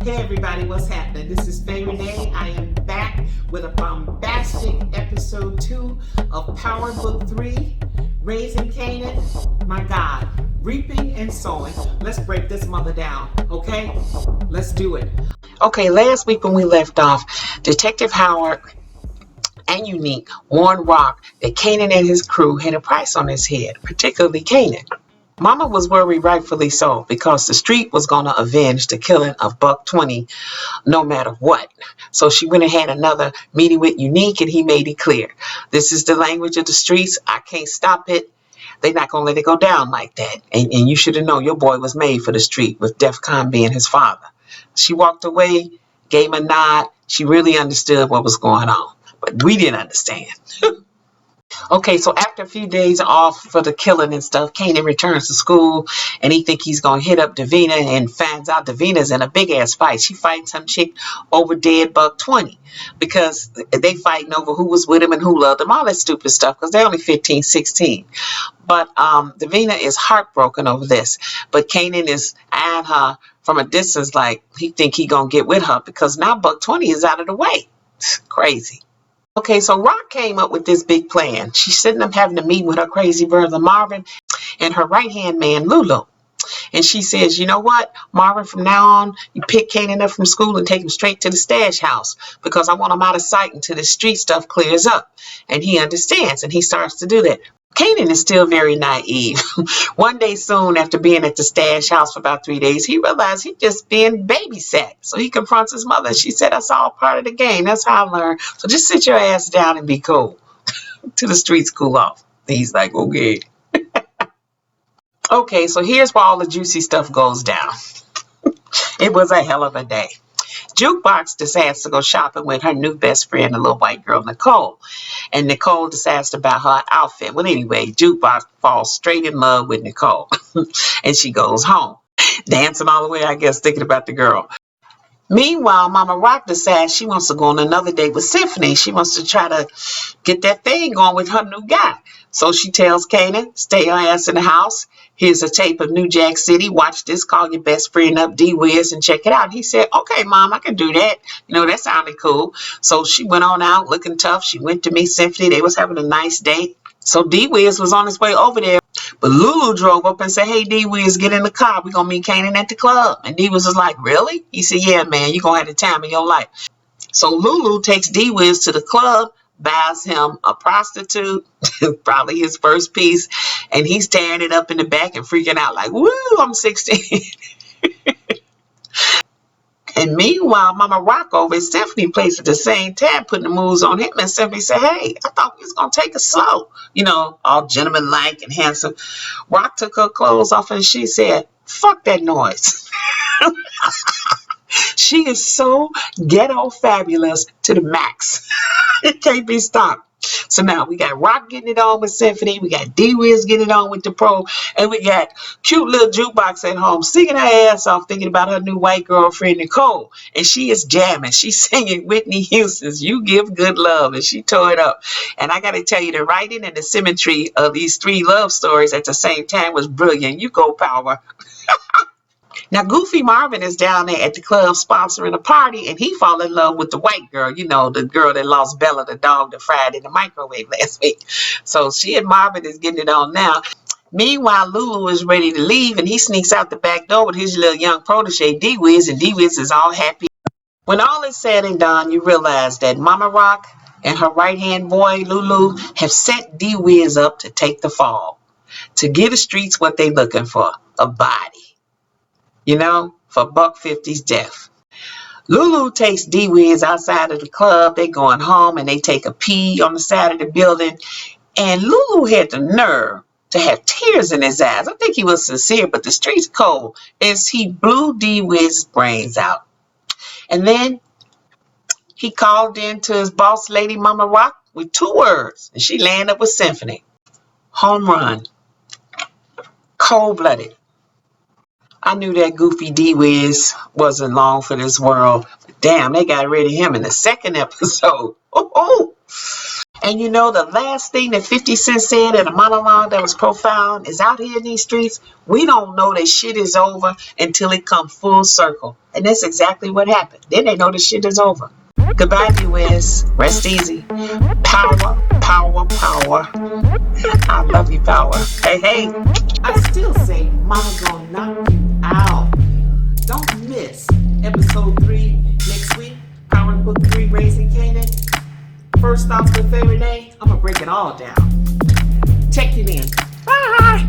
Hey everybody, what's happening? This is Faye Renee. I am back with a bombastic episode 2 of Power Book 3, Raising Kanan. My God, reaping and sowing. Let's break this mother down, okay? Let's do it. Okay, last week when we left off, Detective Howard and Unique warned Rock that Kanan and his crew had a price on his head, particularly Kanan. Mama was worried, rightfully so, because the street was going to avenge the killing of Buck 20 no matter what. So she went and had another meeting with Unique, and he made it clear. This is the language of the streets. I can't stop it. They're not going to let it go down like that. And you should have known your boy was made for the street, with DEFCON being his father. She walked away, gave him a nod. She really understood what was going on. But we didn't understand. Okay, so after a few days off for the killing and stuff, Kanan returns to school and he think he's gonna hit up Davina and finds out Davina's in a big ass fight. She fights some chick over dead Buck 20 because they fighting over who was with him and who loved him, all that stupid stuff because they're only 15, 16. But Davina is heartbroken over this. But Kanan is eyeing her from a distance like he think he gonna get with her because now Buck 20 is out of the way. Crazy. Okay, so Rock came up with this big plan. She's sitting up having a meeting with her crazy brother Marvin and her right-hand man Lulu. And she says, you know what, Marvin, from now on, you pick Kanan up from school and take him straight to the stash house because I want him out of sight until the street stuff clears up. And he understands, and he starts to do that. Kanan is still very naive. One day soon, after being at the stash house for about 3 days, he realized he's just being babysat. So he confronts his mother. She said, that's all part of the game. That's how I learned. So just sit your ass down and be cool. Till the streets cool off. And he's like, okay. Okay, so here's where all the juicy stuff goes down. It was a hell of a day. Jukebox decides to go shopping with her new best friend, the little white girl, Nicole. And Nicole decides to buy her outfit. Well, anyway, Jukebox falls straight in love with Nicole. And she goes home, dancing all the way, I guess, thinking about the girl. Meanwhile, Momma Raq decides she wants to go on another date with Symphony. She wants to try to get that thing going with her new guy. So she tells Kanan, stay her ass in the house. Here's a tape of New Jack City. Watch this. Call your best friend up, D-Wiz, and check it out. He said, okay, Mom, I can do that. You know, that sounded cool. So she went on out looking tough. She went to meet Symphony. They was having a nice date. So D-Wiz was on his way over there. But Lulu drove up and said, hey, D-Wiz, get in the car. We're going to meet Kanan at the club. And D-Wiz was like, really? He said, yeah, man, you're going to have the time of your life. So Lulu takes D-Wiz to the club, buys him a prostitute, probably his first piece, and he's tearing it up in the back and freaking out like, woo, I'm 16. And meanwhile, Momma Raq over at Symphony place at the same time, putting the moves on him. And Symphony said, hey, I thought we was going to take it slow. You know, all gentleman-like and handsome. Rock took her clothes off and she said, fuck that noise. She is so ghetto fabulous to the max. It can't be stopped. So now we got Rock getting it on with Symphony, we got D-Wiz getting it on with the pro, and we got cute little Jukebox at home singing her ass off thinking about her new white girlfriend Nicole. And she is jamming. She's singing Whitney Houston's You Give Good Love, and she tore it up. And I got to tell you, the writing and the symmetry of these three love stories at the same time was brilliant. You go, Power. Now, Goofy Marvin is down there at the club sponsoring a party, and he fall in love with the white girl, you know, the girl that lost Bella, the dog that fried in the microwave last week. So she and Marvin is getting it on now. Meanwhile, Lulu is ready to leave, and he sneaks out the back door with his little young protege, D-Wiz, and D-Wiz is all happy. When all is said and done, you realize that Momma Raq and her right-hand boy, Lulu, have set D-Wiz up to take the fall, to give the streets what they looking for, a body. You know, for Buck 50's death. Lulu takes D-Wiz outside of the club. They going home and they take a pee on the side of the building. And Lulu had the nerve to have tears in his eyes. I think he was sincere, but the street's cold as he blew D-Wiz's brains out. And then he called in to his boss lady, Momma Raq, with 2 words. And she landed up with Symphony. Home run. Cold-blooded. I knew that goofy D-Wiz wasn't long for this world. But damn, they got rid of him in the second episode. Oh. And you know, the last thing that 50 Cent said in a monologue that was profound is out here in these streets, we don't know that shit is over until it comes full circle. And that's exactly what happened. Then they know the shit is over. Goodbye, B-Wiz. Rest easy. Power, power, power. I love you, power. Hey, hey. I still say mama gonna knock you out. Don't miss episode 3 next week. Power Book 3, Raising Kanan. First off with Faye Renee, I'm going to break it all down. Check you in. Bye.